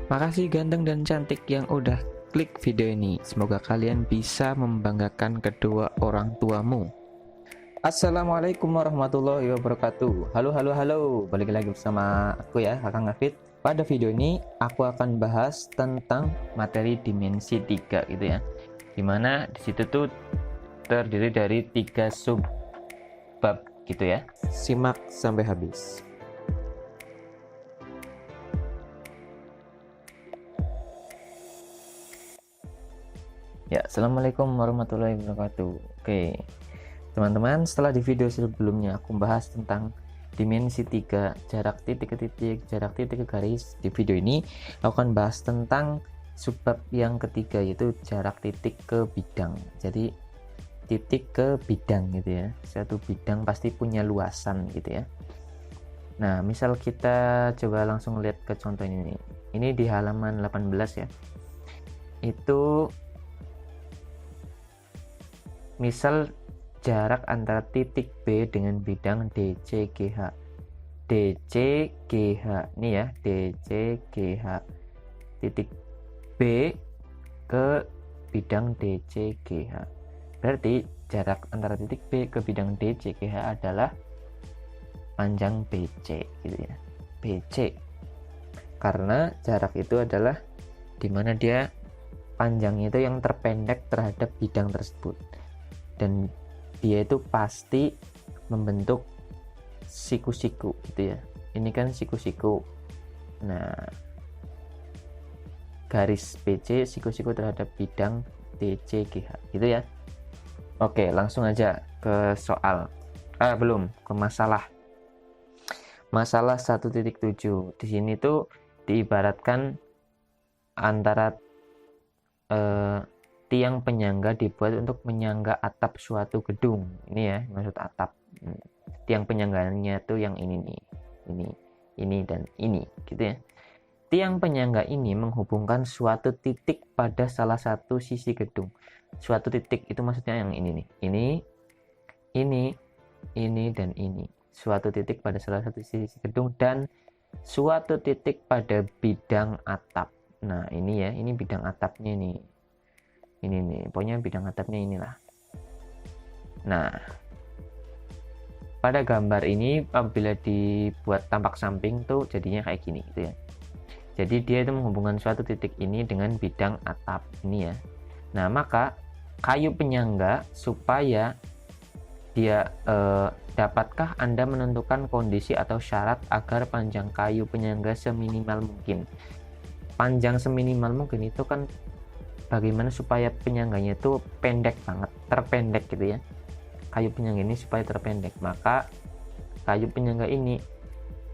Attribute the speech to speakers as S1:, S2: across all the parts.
S1: Makasih ganteng dan cantik yang udah klik video ini. Semoga kalian bisa membanggakan kedua orang tuamu. Assalamualaikum warahmatullahi wabarakatuh. Halo, halo, halo. Balik lagi bersama aku ya, Kakang Ngafit. Pada video ini aku akan bahas tentang materi dimensi 3 gitu ya. Dimana disitu tuh terdiri dari 3 sub bab gitu ya. Simak sampai habis. Ya, assalamualaikum warahmatullahi wabarakatuh. Oke, teman-teman, setelah di video sebelumnya aku bahas tentang dimensi 3, jarak titik ke titik, jarak titik ke garis. Di video ini aku akan bahas tentang subbab yang ketiga, yaitu jarak titik ke bidang. Jadi titik ke bidang gitu ya. Satu bidang pasti punya luasan gitu ya. Nah, misal kita coba langsung lihat ke contoh ini nih. Ini di halaman 18 ya. Itu misal jarak antara titik B dengan bidang DCGH. DCGH nih ya, DCGH. Titik B ke bidang DCGH. Berarti jarak antara titik B ke bidang DCGH adalah panjang BC gitu ya. BC. Karena jarak itu adalah dimana dia panjangnya itu yang terpendek terhadap bidang tersebut. Dan dia itu pasti membentuk siku-siku gitu ya. Ini kan siku-siku. Nah, garis BC siku-siku terhadap bidang DCGH gitu ya. Oke, langsung aja ke soal. Belum, ke masalah. Masalah 1.7. Di sini tuh diibaratkan antara tiang penyangga dibuat untuk menyangga atap suatu gedung. Ini ya, maksud atap. Tiang penyangganya tuh yang ini nih. Ini dan ini gitu ya. Tiang penyangga ini menghubungkan suatu titik pada salah satu sisi gedung. Suatu titik itu maksudnya yang ini nih. Ini dan ini. Suatu titik pada salah satu sisi gedung dan suatu titik pada bidang atap. Nah, ini ya, ini bidang atapnya nih. Ini nih, pokoknya bidang atapnya inilah. Nah, pada gambar ini apabila dibuat tampak samping tuh jadinya kayak gini gitu ya. Jadi dia itu menghubungkan suatu titik ini dengan bidang atap ini ya. Nah, maka kayu penyangga supaya dia dapatkah Anda menentukan kondisi atau syarat agar panjang kayu penyangga seminimal mungkin. Panjang seminimal mungkin itu kan bagaimana supaya penyangganya itu pendek banget, terpendek gitu ya. Kayu penyangga ini supaya terpendek, maka kayu penyangga ini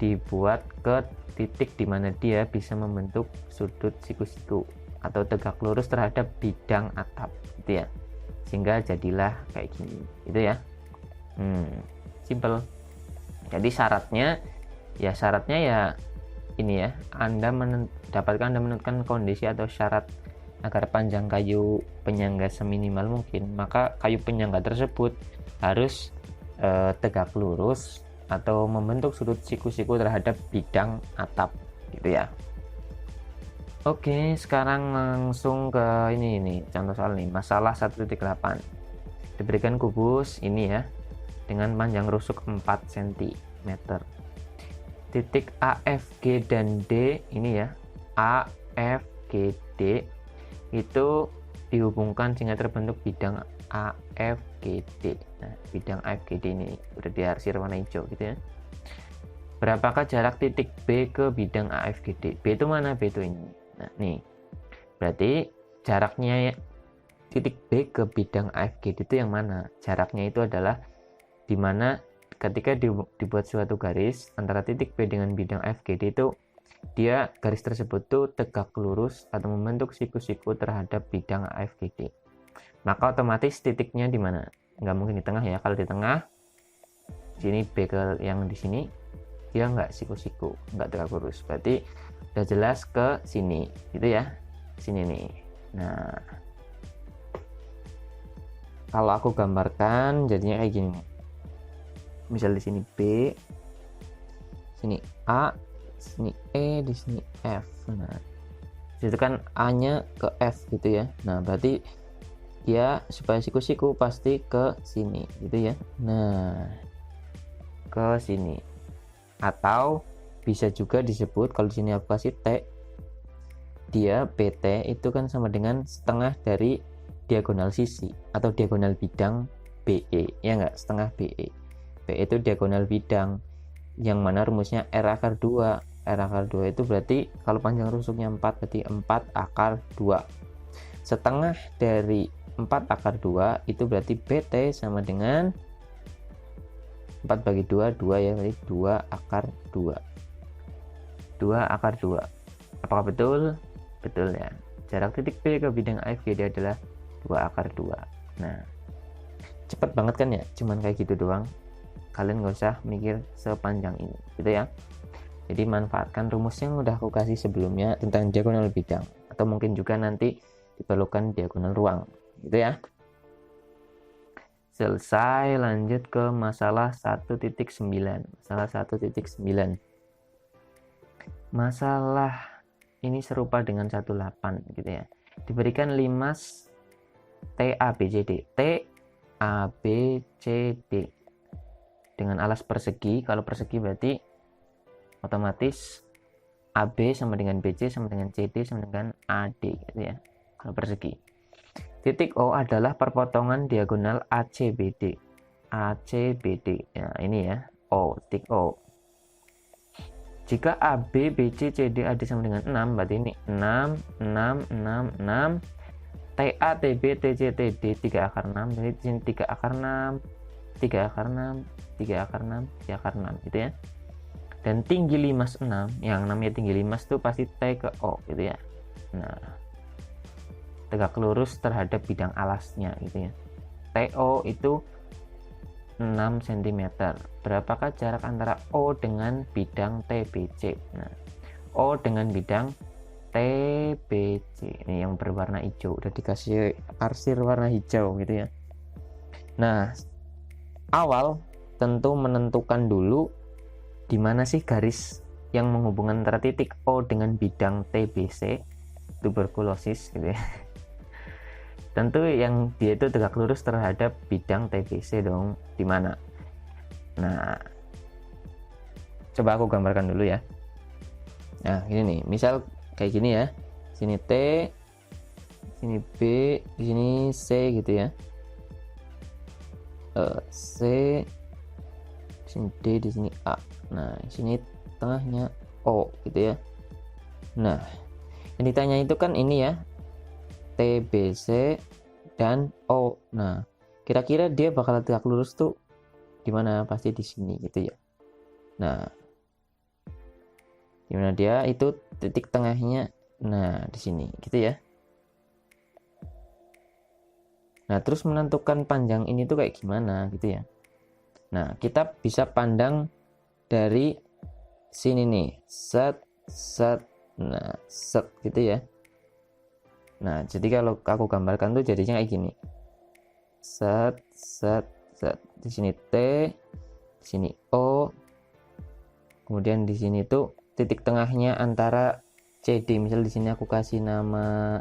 S1: dibuat ke titik di mana dia bisa membentuk sudut siku-siku atau tegak lurus terhadap bidang atap gitu ya. Sehingga jadilah kayak gini gitu ya. Simple. Jadi syaratnya ya ini ya, Anda menentukan kondisi atau syarat agar panjang kayu penyangga seminimal mungkin, maka kayu penyangga tersebut harus tegak lurus atau membentuk sudut siku-siku terhadap bidang atap gitu ya. Oke, sekarang langsung ke ini contoh soal nih, masalah 1.8. Diberikan kubus ini ya dengan panjang rusuk 4 cm. Titik A, F, G dan D ini ya, A, F, G, D itu dihubungkan sehingga terbentuk bidang AFGD. Nah, bidang AFGD ini udah diarsir warna hijau gitu ya. Berapakah jarak titik B ke bidang AFGD? B itu mana? B itu ini. Nah, nih. Berarti jaraknya titik B ke bidang AFGD itu yang mana? Jaraknya itu adalah dimana ketika dibuat suatu garis antara titik B dengan bidang AFGD itu dia garis tersebut tuh tegak lurus atau membentuk siku-siku terhadap bidang AFGD. Maka otomatis titiknya di mana? Nggak mungkin di tengah ya. Kalau di tengah, sini B ke yang di sini, dia nggak siku-siku, nggak tegak lurus. Berarti udah jelas ke sini, gitu ya. Sini nih. Nah, kalau aku gambarkan jadinya kayak gini. Misal di sini B, sini A, sini E, di sini F. Nah, Itu kan A-nya ke F gitu ya. Nah, berarti dia supaya siku-siku pasti ke sini gitu ya. Nah, ke sini. Atau bisa juga disebut kalau di sini aku kasih T, dia BT itu kan sama dengan setengah dari diagonal sisi atau diagonal bidang BE, ya enggak, setengah BE. BE itu diagonal bidang, yang mana rumusnya R akar 2. R akar 2 itu berarti kalau panjang rusuknya 4, berarti 4 akar 2. Setengah dari 4 akar 2 itu berarti BT sama dengan 4 bagi 2, 2 ya, berarti 2 akar 2. 2 akar 2. Apakah betul? Betul ya. Jarak titik P ke bidang AFGD adalah 2 akar 2. Nah, cepet banget kan ya, cuman kayak gitu doang. Kalian nggak usah mikir sepanjang ini gitu ya. Jadi manfaatkan rumus yang udah aku kasih sebelumnya tentang diagonal bidang, atau mungkin juga nanti diperlukan diagonal ruang gitu ya. Selesai, lanjut ke masalah 1.9. Masalah 1.9. Masalah ini serupa dengan 18 gitu ya. Diberikan limas TABCD. TABCD dengan alas persegi. Kalau persegi berarti otomatis AB sama dengan BC sama dengan CD sama dengan AD gitu ya. Kalau persegi. Titik O adalah perpotongan diagonal ACBD. ACBD. Ya, ini ya. O, titik O. Jika AB, BC, CD, AD sama dengan 6, berarti ini 6, 6, 6, 6. TA, TB, TC, TD 3 akar 6. Jadi di sini 3 akar 6, 3 akar 6, 3 akar 6, 3 akar 6 gitu ya. Dan tinggi limas 6, yang namanya tinggi limas itu pasti T ke O gitu ya. Nah, tegak lurus terhadap bidang alasnya gitu ya. TO itu 6 cm. Berapakah jarak antara O dengan bidang TBC? Nah, O dengan bidang TBC ini yang berwarna hijau, udah dikasih arsir warna hijau gitu ya. Nah, awal tentu menentukan dulu di mana sih garis yang menghubungkan antara titik O dengan bidang TBC, tuberkulosis gitu ya. Tentu yang dia itu tegak lurus terhadap bidang TBC dong. Di mana? Nah, coba aku gambarkan dulu ya. Nah, ini nih, misal kayak gini ya. Sini T, sini B, di sini C gitu ya. C, di sini D, di sini A. Nah, di sini tengahnya O gitu ya. Nah, yang ditanya itu kan ini ya, TBC dan O. Nah, kira-kira dia bakal tegak lurus tuh di mana? Pasti di sini gitu ya. Nah, di mana dia itu titik tengahnya? Nah, di sini gitu ya. Nah, terus menentukan panjang ini tuh kayak gimana gitu ya. Nah, kita bisa pandang dari sini nih. Set, set, nah, set gitu ya. Nah, jadi kalau aku gambarkan tuh jadinya kayak gini. Set, set, set. Di sini T, di sini O. Kemudian di sini tuh titik tengahnya antara CD. Misal di sini aku kasih nama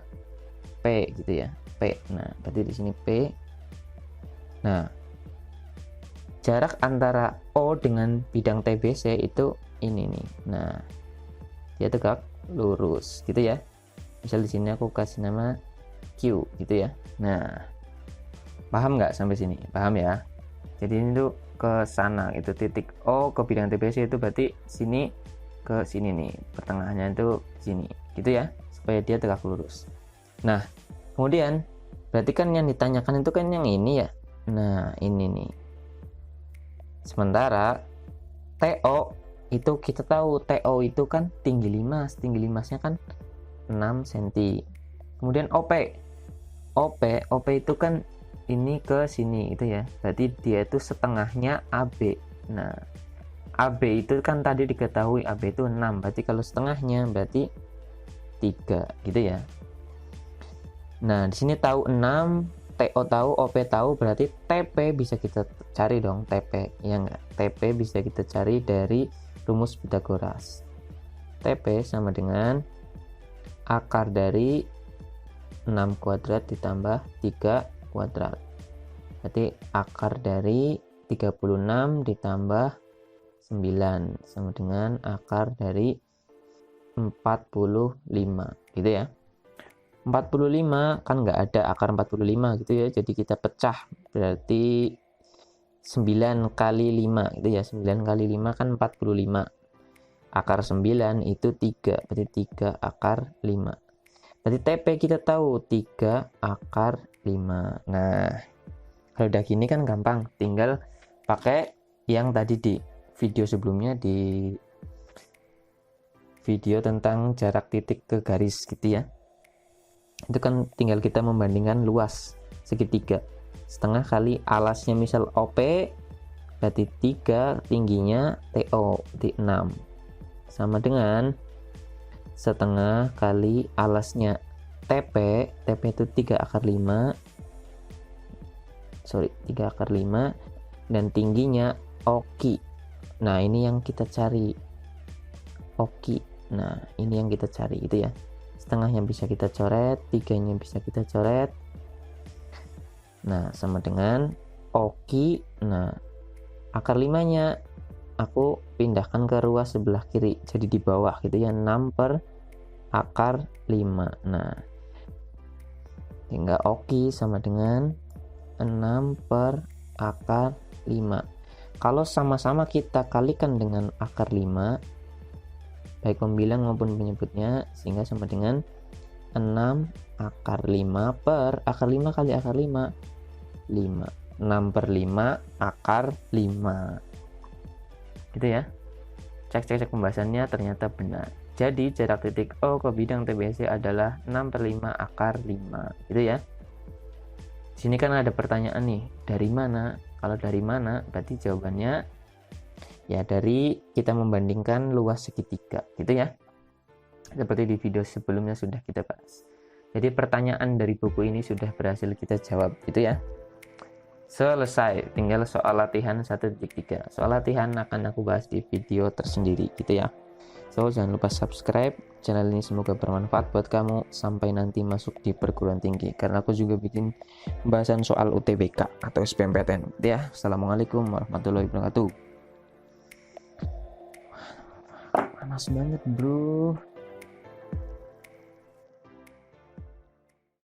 S1: P gitu ya. P. Nah, berarti di sini P. Nah, jarak antara O dengan bidang TBC itu ini nih. Nah, dia tegak lurus gitu ya. Misal di sini aku kasih nama Q gitu ya. Nah, paham nggak sampai sini? Paham ya? Jadi ini tuh ke sana itu titik O ke bidang TBC itu berarti sini ke sini nih, pertengahannya itu sini gitu ya, supaya dia tegak lurus. Nah, kemudian berarti kan yang ditanyakan itu kan yang ini ya. Nah, ini nih. Sementara TO itu kita tahu TO itu kan tinggi limas, tinggi limasnya kan 6 cm. Kemudian OP itu kan ini ke sini itu ya. Berarti dia itu setengahnya AB. Nah, AB itu kan tadi diketahui AB itu 6. Berarti kalau setengahnya berarti 3 gitu ya. Nah, di sini tahu 6, TO tahu, OP tahu, berarti TP bisa kita cari dong, TP. Ya enggak? TP bisa kita cari dari rumus Pythagoras. TP sama dengan akar dari 6 kuadrat ditambah 3 kuadrat. Berarti akar dari 36 ditambah 9 sama dengan akar dari 45 gitu ya. 45 kan nggak ada akar 45 gitu ya, jadi kita pecah, berarti 9 kali 5 gitu ya. 9 kali 5 kan 45, akar 9 itu 3, berarti 3 akar 5. Berarti TP kita tahu 3 akar 5. Nah, kalau udah gini kan gampang, tinggal pakai yang tadi di video sebelumnya, di video tentang jarak titik ke garis gitu ya. Itu kan tinggal kita membandingkan luas segitiga. Setengah kali alasnya misal OP, berarti 3 tingginya TO di 6. Sama dengan setengah kali alasnya TP. TP itu 3 akar 5. 3 akar 5. Dan tingginya OKI. Nah, ini yang kita cari. OKI. Nah, ini yang kita cari itu ya. Setengahnya bisa kita coret, 3-nya bisa kita coret. Nah, sama dengan OKI. Nah, akar 5-nya aku pindahkan ke ruas sebelah kiri, jadi di bawah gitu ya, 6 per akar 5. Nah, tinggal OKI sama dengan 6 per akar 5. Kalau sama-sama kita kalikan dengan akar 5, baik pembilang maupun penyebutnya, sehingga sama dengan 6 akar 5 per akar 5 kali akar 5, 5. 6 per 5 akar 5 gitu ya. Cek pembahasannya, ternyata benar. Jadi jarak titik O ke bidang TBC adalah 6 per 5 akar 5 gitu ya. Di sini kan ada pertanyaan nih, dari mana? Kalau dari mana berarti jawabannya ya dari kita membandingkan luas segitiga gitu ya, seperti di video sebelumnya sudah kita bahas. Jadi pertanyaan dari buku ini sudah berhasil kita jawab gitu ya. Selesai, tinggal soal latihan 1.3. Soal latihan akan aku bahas di video tersendiri gitu ya. So, jangan lupa subscribe channel ini, semoga bermanfaat buat kamu sampai nanti masuk di perguruan tinggi, karena aku juga bikin pembahasan soal UTBK atau SBMPTN ya. Assalamualaikum warahmatullahi wabarakatuh. Panas banget bro.